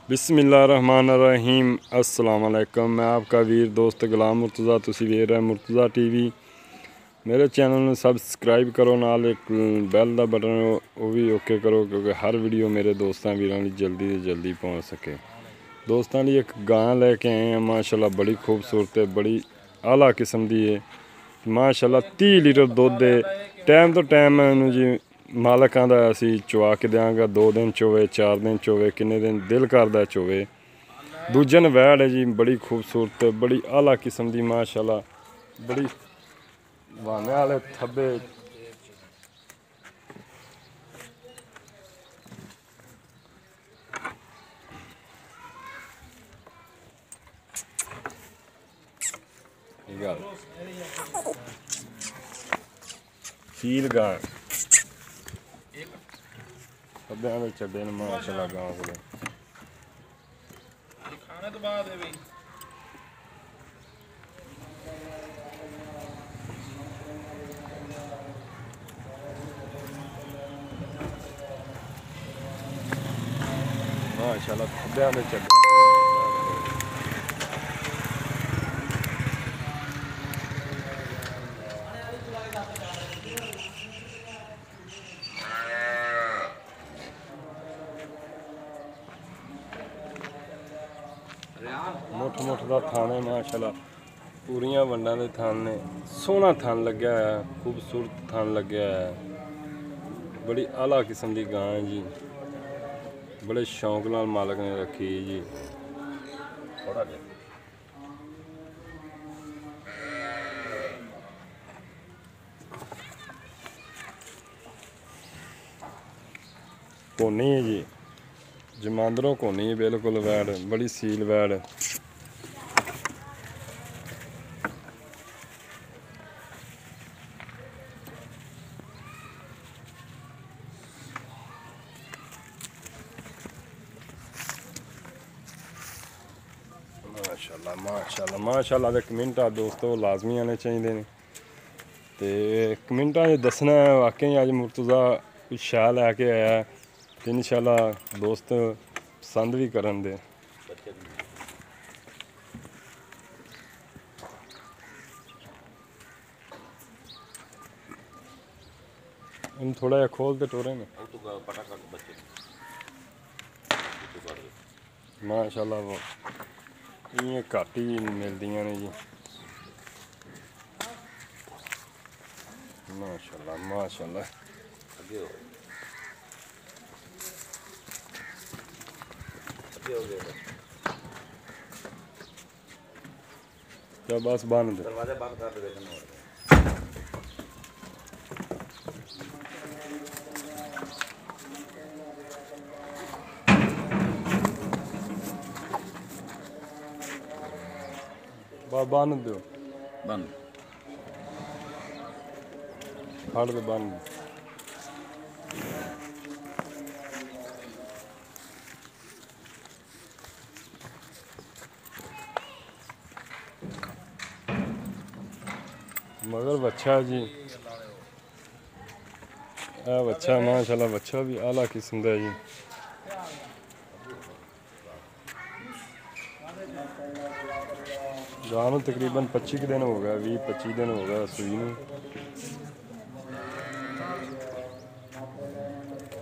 बिस्मिल्लाहिर्रहमानिर्रहीम अस्सलाम वालेकुम। मैं आपका वीर दोस्त गुलाम मुर्तज़ा, तुसी वेख रहे मुर्तज़ा टीवी। मेरे चैनल में सबसक्राइब करो, नाल एक बैल का बटन वो भी ओके करो, क्योंकि हर वीडियो मेरे दोस्तों वीरों की जल्दी से जल्दी पहुँच सके। दोस्तों लिए एक गां लैके आए हैं, माशाल्लाह बड़ी खूबसूरत है, बड़ी आला किस्म की है। माशाल्लाह 30 लीटर दुध है। टाइम तो टाइम जी मालक आंदा असी चुआ के देंगे, 2 दिन चोवे, 4 दिन चोवे, किन्ने दिन दिल करदा चोवे। दूजन वैड़ है जी, बड़ी खूबसूरत, बड़ी आला किस्म की, माशाल्लाह बड़ी वाने वाले थब्बे। सील गां थब्बे चड्डे ने, माशाल्लाह गां को खाने तो बाद है भाई। माशाल्लाह थब्बे ने चड्डे। मुठ मुठ का थान है, माशाल्लाह पूरियां वंडा के थान ने। सोहना थान लग्या है, खूबसूरत थान लग्या है। बड़ी आला किस्म की गां है जी, बड़े शौक नाल मालक ने रखी जी। थोड़ा जिहा कोनी है जी, जमांदरों कोनी है बिल्कुल वैड़, बड़ी सील वैड़। माशाल्लाह माशाल्लाह माशाल्लाह दे कमेंट दोस्तों लाजमी आने चाहिए ने, ते कमेंटा दसना वाकई अज मुर्तज़ा कुछ शैल लैके आया, तो इंशाल्लाह दोस्त पसंद भी करन दे। इन थोड़ा जिहा खोल दे टोरे में, माशाल्लाह वो इ'यां घट्ट ही मिलदियां ने जी। माशाल्लाह माशाल्लाह क्या बस बंद दे, दरवाजा बंद कर दे। बस बंद दो, बंद फड़ दे बंद। मगर बच्चा जी, बच्चा माशाल्लाह बच्चा भी आला किस्म का जी। गां नूं तकरीबन 25 दिन हो गया, 20-25 दिन हो गया सूई नूं।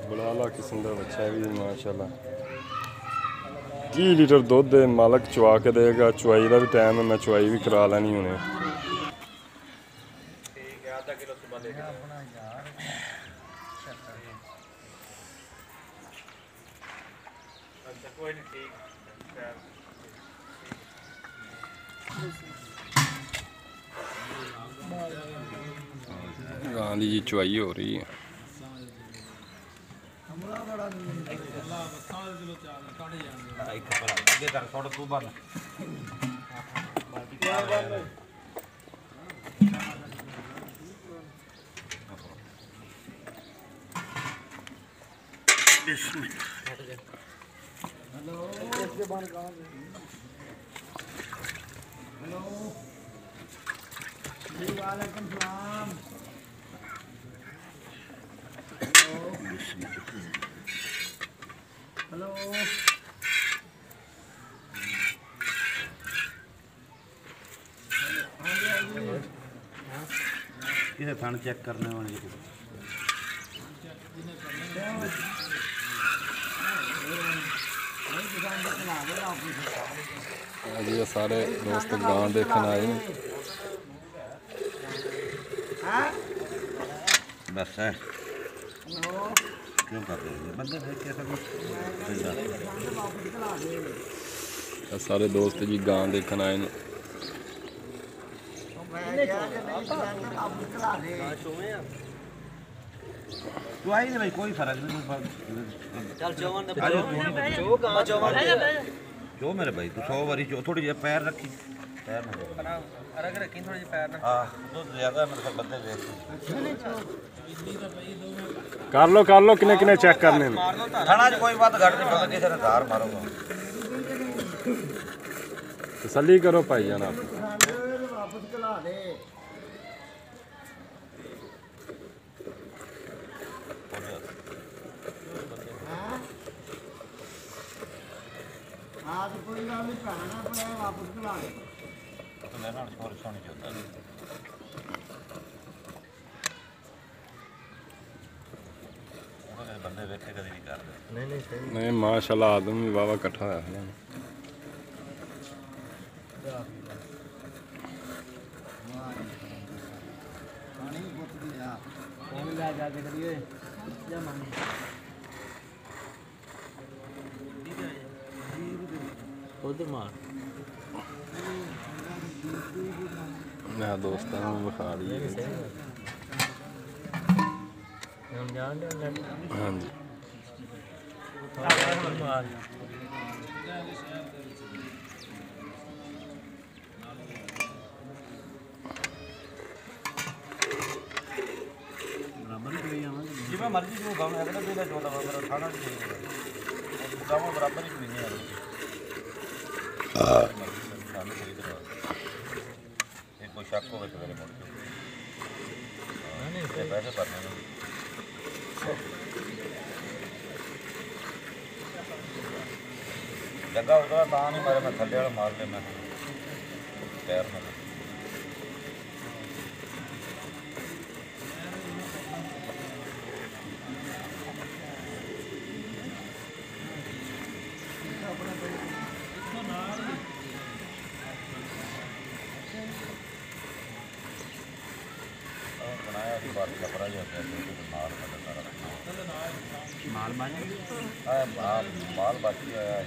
बड़ा आला किस्म का बच्चा भी माशाल्लाह। 30 लीटर दुध मालक चुआ के देगा। चुआई का भी टाइम है, मैं चुआई भी करा लैनी हुणे। ठीक है, आधा किलो सुबह लेके अच्छा कोई नहीं, ठीक गां दी जी चुआई हो रही है। थोड़ा तू बंद हेलो वालेकुम सलाम। हेलो किसे थन चेक करने वाले जी सारे दोस्त गां देखने आए ने। बस है क्यों कर रहे हैं बंदे देख के सब सारे दोस्त जी गां देखने आए ने। तू आई नहीं भाई कोई फर्क नहीं चल चौवन जो मेरे भाई तू 100 बारी जो थोड़ी जी पैर रखी पैर ना रख रखी थोड़ी पैर ना हां तो ज्यादा मेरे से बंदे देख कर लो किने किने चेक करने ने। थाना च कोई बात घट नहीं पता किसी ने धार मारूंगा तसल्ली करो भाई जान आप। वापस खिला दे आज कोई गल नहीं पैना पड़ा वापस खिला दे तो मेरे नाल छोड़ सोनी चाहता नहीं बंदे वेखे कभी नहीं करते नहीं माशाल्लाह आदम भी वावा इकट्ठा होया है। पानी पुੱਤ ਦੀ ਆ ਕੌਣ ਲੈ ਜਾ ਕੇ ਕਰੀਏ ਜਾਂ ਮੰਨ ਉਧਰ ਮਾਰ मैं दोस्तों ਨੂੰ ਵਿਖਾ ਰਹੀ हम जान दे ਹਾਂਜੀ मार जिवें मर्जी जो गाँव है ना जो छोटा मेरा थाना नहीं गाँव बराबर ही नहीं है कोई शक हो सवेरे मुड़ के पैसे भरने जगह होगा तो नहीं मारे मैं थले वाला मार लेना पैर में बनाया थी बात कपड़ा जो होता है माल माल बाकी आया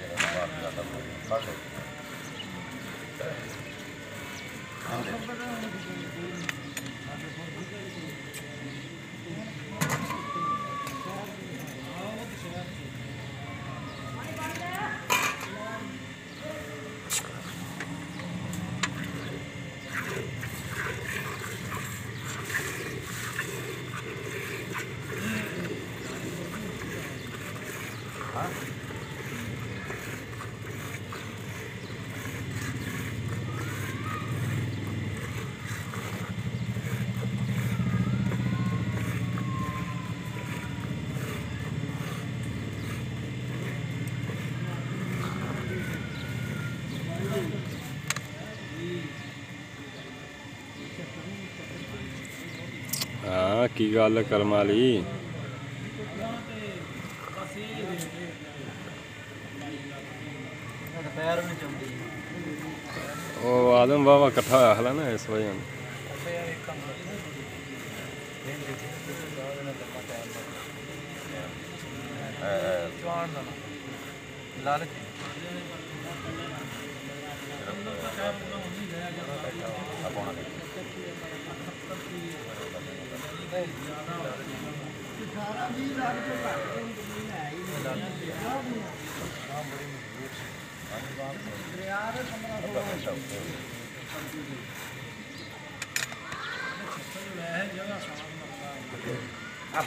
हाँ की गल करम वाली पैर में चमड़ी वो आदम वावा इकट्ठा होया हला ना इस वजह नाल। लालच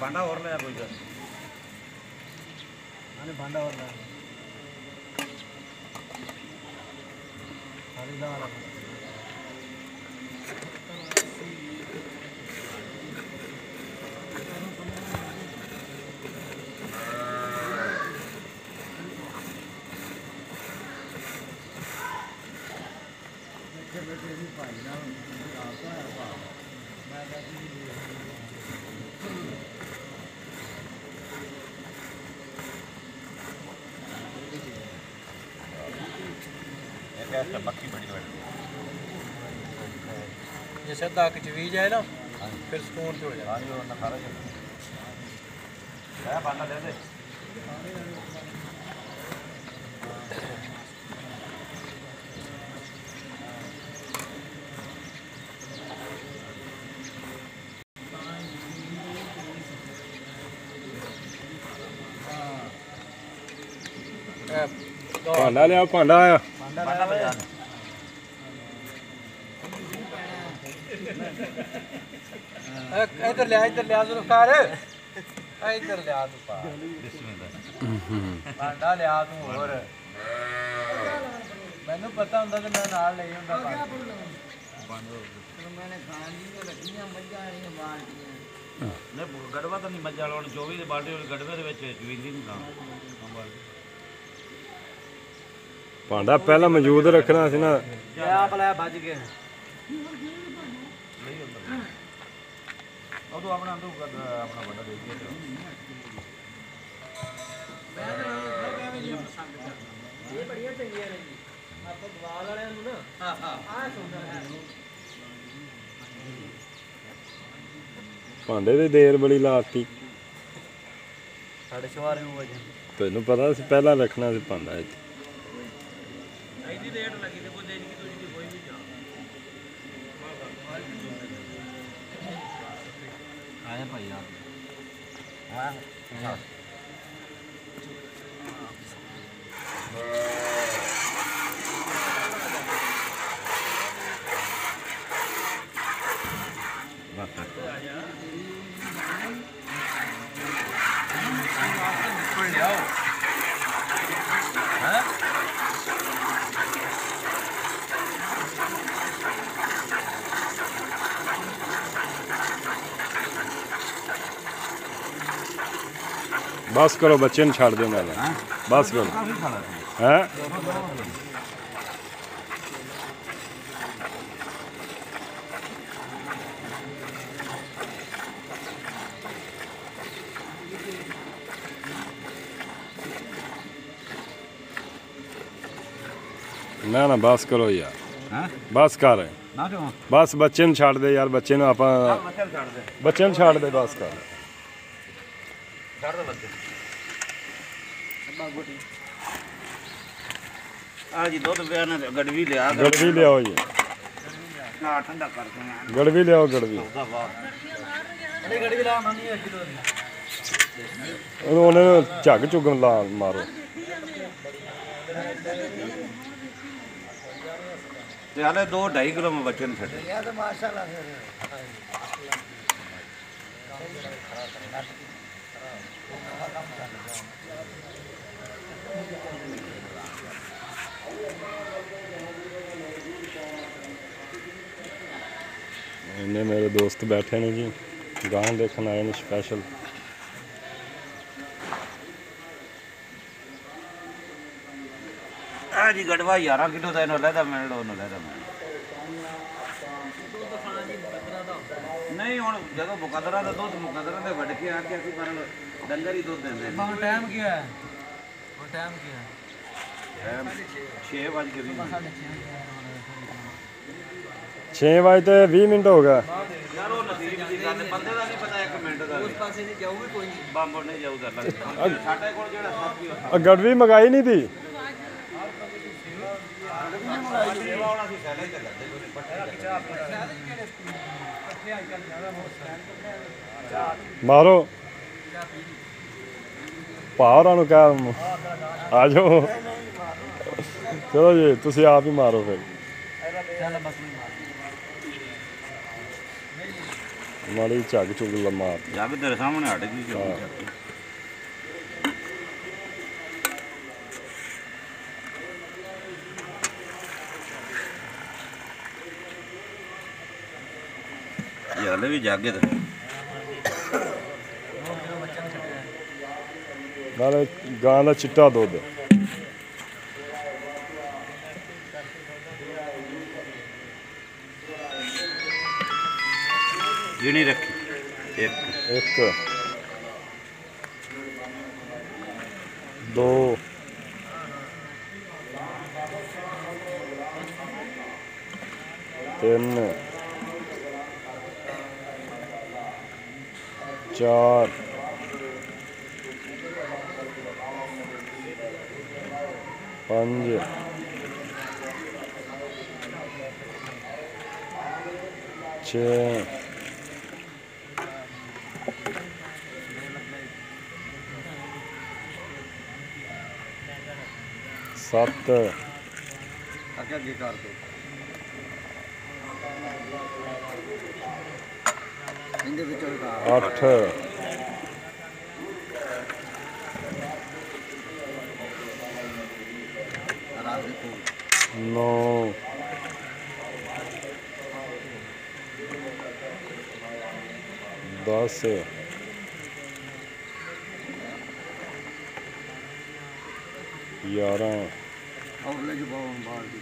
भांडा और ले कोई भांडा और ला सारी दाल ਇਹ ਐਸਾ ਮੱਖੀ ਬੜੀ ਵੱਡੀ ਜੇ ਸਿੱਧਾ ਅੱਖ ਚ ਵੀ ਜਾਏ ਨਾ ਫਿਰ ਸਕੂਨ ਤੇ ਹੋ ਜਾਂਦਾ। ਹਾਂਜੀ ਉਹ ਨਖਾਰਾ ਜੀ ਇਹ ਬਾਂਡਾ ਦੇ ਦੇ ਭਾਂਡਾ ਲਿਆ ਭਾਂਡਾ ਆਇਆ ਬਾਂਡਾ ਬਜਾ ਇੱਧਰ ਲਿਆ ਜ਼ੁਲਫਕਾਰ ਇੱਧਰ ਲਿਆ ਤੂੰ ਪਾ ਬਿਸਮਿਲ੍ਲਾ ਭਾਂਡਾ ਲਿਆ ਤੂੰ ਹੋਰ ਮੈਨੂੰ ਪਤਾ ਹੁੰਦਾ ਤੇ ਮੈਂ ਨਾਲ ਲਈ ਹੁੰਦਾ मैंने खान दी रखियां मजा नहीं बाल्टियां ਨੇ ਗੜਵਾ ਤਾਂ ਨਹੀਂ ਮੱਝਾਂ ਲਾਉਣ 24 ਦੇ ਬਾਲਟੀ ਵਾਲੇ ਗੜਵੇ ਦੇ ਵਿੱਚ ਜਵੀਲੀ ਨਹੀਂ ਨਾ ਭਾਂਡਾ ਪਹਿਲਾਂ ਮੌਜੂਦ ਰੱਖਣਾ ਸੀ ਨਾ। ਆਪ ਲੈ ਵੱਜ ਗਏ ਉਦੋਂ ਆਪਣਾ ਅੰਦੂ ਆਪਣਾ ਵੱਡਾ ਦੇ ਦਿੱਤਾ ਇਹ ਬੜੀਆਂ ਚੰਗੀਆਂ ਨੇ ਜੀ ਆਪਾਂ ਗਵਾਲ ਵਾਲਿਆਂ ਨੂੰ ਨਾ ਆਹ ਸੁਣਦਾ ਹੈ ਭਾਂਡੇ ਦੀ ਦੇਰ ਬੜੀ ਲਾਤੀ। ਸਾਡੇ ਸ਼ਵਾਰੇ ਨੂੰ ਵਜੇ ਤੈਨੂੰ ਪਤਾ ਸੀ ਪਹਿਲਾਂ ਰੱਖਣਾ ਸੀ ਭਾਂਡਾ ਇੱਥੇ। ਐਡੀ ਰੇਟ ਲੱਗੀ ਤੇ ਕੋਈ ਦੇਣੀ ਕਿ ਤੁਸੀਂ ਕੋਈ ਵੀ ਜਾ ਆਇਆ ਭਾਈ ਯਾਰ ਹਾਂ ਬਸ ਕਰੋ ਬੱਚੇ ਨੂੰ ਛੱਡ ਦਿਓ ਨਾਲ ਬਸ ਕਰੋ ਕਾਫੀ ਖਾਣਾ ਹੈ। ਨਾ ਨਾ ਬਸ ਕਰੋ ਯਾਰ ਹਾਂ ਬਸ ਕਰ ਨਾ ਕਿਉਂ ਬਸ ਬੱਚੇ ਨੂੰ ਛੱਡ ਦੇ ਯਾਰ ਬੱਚੇ ਨੂੰ ਆਪਾਂ ਬੱਚਾ ਛੱਡ ਦੇ ਬੱਚੇ ਨੂੰ ਛੱਡ ਦੇ ਬਸ ਕਰ। ਛੱਡ ਦੇ ਬੱਚੇ ਆ ਜੀ ਦੁੱਧ ਪਿਆ ਨਾ ਗੜਵੀ ਲਿਆ ਗੜਵੀ ਲਿਆਓ ਜੀ ਨਾ ਠੰਡਾ ਕਰਕੇ ਮੈਂ ਗੜਵੀ ਲਿਆਓ ਗੜਵੀ। ਉਹਦਾ ਵਾਹ ਅਰੇ ਗੱਡੀ ਵੀ ਲਾਉਣਾ ਨਹੀਂ ਹੈ ਕਿਲੋ ਦੀ ਉਹਨੇ ਝੱਗ ਝੁੱਗ ਲਾ ਮਾਰੋ। ਤੇ ਹਾਲੇ 2.5 ਕਿਲੋ ਮੈਂ ਬੱਚੇ ਨੂੰ ਛੱਡੇ या तो माशाल्लाह फिर ਇੰਨੇ ਮੇਰੇ ਦੋਸਤ ਬੈਠੇ ਨੇ ਜੀ ਗਾਂ ਦੇਖਣ ਆਏ ਨੇ ਸਪੈਸ਼ਲ। ਆ ਜੀ ਗੜਵਾ 11 ਕਿਲੋ ਦਾ ਇਹਨੂੰ ਲੈਦਾ ਮਿਲ ਲੋ ਉਹਨੂੰ ਲੈਦਾ ਮਿਲ ਨਹੀਂ ਹੁਣ ਜਦੋਂ ਮੁਕੱਦਰਾ ਦਾ ਦੁੱਧ ਮੁਕੱਦਰਾ ਦੇ ਵੱਢ ਕੇ ਆ ਕੇ ਅਸੀਂ ਪਰ ਡੰਗਰ ਹੀ ਦੁੱਧ ਦਿੰਦੇ ਨੇ ਹੁਣ ਟਾਈਮ ਕੀ ਹੈ ਹੁਣ ਟਾਈਮ ਕੀ ਹੈ 6 ਵਜ ਕੇ 20 ਮਿੰਟ 6 ਵਜੇ ਤੇ 20 ਮਿੰਟ ਹੋ ਗਿਆ। ਯਾਰ ਉਹ ਨਸੀਬ ਦੀ ਗੱਲ ਬੰਦੇ ਦਾ ਨਹੀਂ ਪਤਾ 1 ਮਿੰਟ ਦਾ ਉਸ ਪਾਸੇ ਦੀ ਜਾਊਗੀ ਕੋਈ ਨਹੀਂ ਬੰਬ ਨਹੀਂ ਜਾਊਗਾ ਸਾਡੇ ਕੋਲ ਜਿਹੜਾ ਸਾਥੀ ਆ ਗੜਵੀ ਮੰਗਾਈ ਨਹੀਂ ਤੀ ਸੇਵਾ ਹੋਣਾ ਸੀ ਸੈਲੇ ਤੇ ਲੱਦੇ ਕੋਈ ਪੱਠੇ ਮਾਰੋ ਭਾਵਰਾਂ ਨੂੰ ਕਹਿ ਆ ਜਾਓ। ਚਲੋ ਜੀ ਤੁਸੀਂ ਆਪ ਹੀ ਮਾਰੋ ਫਿਰ ਚੱਲ ਬਸ ਮਾੜੀ ਝੱਗ ਝੁੱਗ ਮਾਰ। ਜੱਗ ਤੇਰੇ ਸਾਹਮਣੇ ਹਟ ਗਈ ਕਿਉਂ ਹਲੇ ਵੀ ਜਾਗੇ ਤੇ ਨਾਲੇ ਗਾਂ ਦਾ ਚਿੱਟਾ ਦੁੱਧ ਗਿਣੀ ਰੱਖੀ 1 1 2 3 4 5 6 7 ਅੱਗੇ ਅੱਗੇ ਕਰ ਦੋ ਇਹਦੇ ਵਿੱਚੋਂ ਦਾ 8 ਰਾਤ ਦੇ ਕੋਲ 9 10 11 ਔਰ ਲੈ ਜੋ ਬਾਲ ਦੀ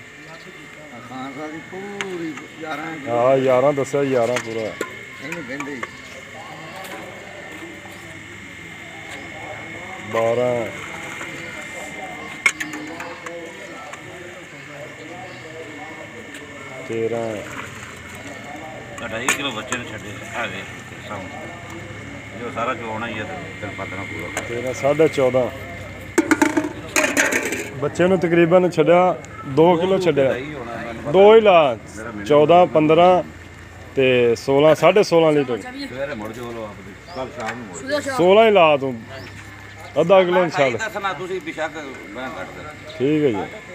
ਖਾਨ ਸਾਹਿਬ ਦੀ ਪੂਰੀ 11 ਹਾਂ 11 ਦੱਸਿਆ 11 ਪੂਰਾ ਇਹਨੂੰ ਕਹਿੰਦੇ 12 13 2.5 ਕਿਲੋ ਬੱਚੇ ਨੂੰ ਛੱਡੇ ਆ ਵੇ ਸਾਹਮਣੇ ਜੋ ਸਾਰਾ ਚੋਣਾ ਹੀ ਹੈ ਤੈਨੂੰ ਪਤਾ ਨਾ ਪੂਰਾ 13 14.5 ਬੱਚੇ ਨੂੰ ਤਕਰੀਬਨ ਛੱਡਿਆ 2 ਕਿਲੋ ਛੱਡਿਆ ਹੀ ਹੋਣਾ ਮੈਨੂੰ 2 ਹੀ ਲਾ 14 15 ਤੇ 16 16.5 ਲੀਟਰ ਸਵੇਰੇ ਮੁੜ ਜੋ ਲੋ ਆਪਦੇ ਕੱਲ ਸ਼ਾਮ ਨੂੰ ਮੁੜ 16 ਹੀ ਲਾ ਤੂੰ ਅੱਧਾ ਕਿਲੋ ਛੱਡ ਦੱਸਣਾ ਤੁਸੀਂ ਬਿਸ਼ੱਕ ਮੈਂ ਕੱਟ ਦੇ ਠੀਕ ਹੈ ਜੀ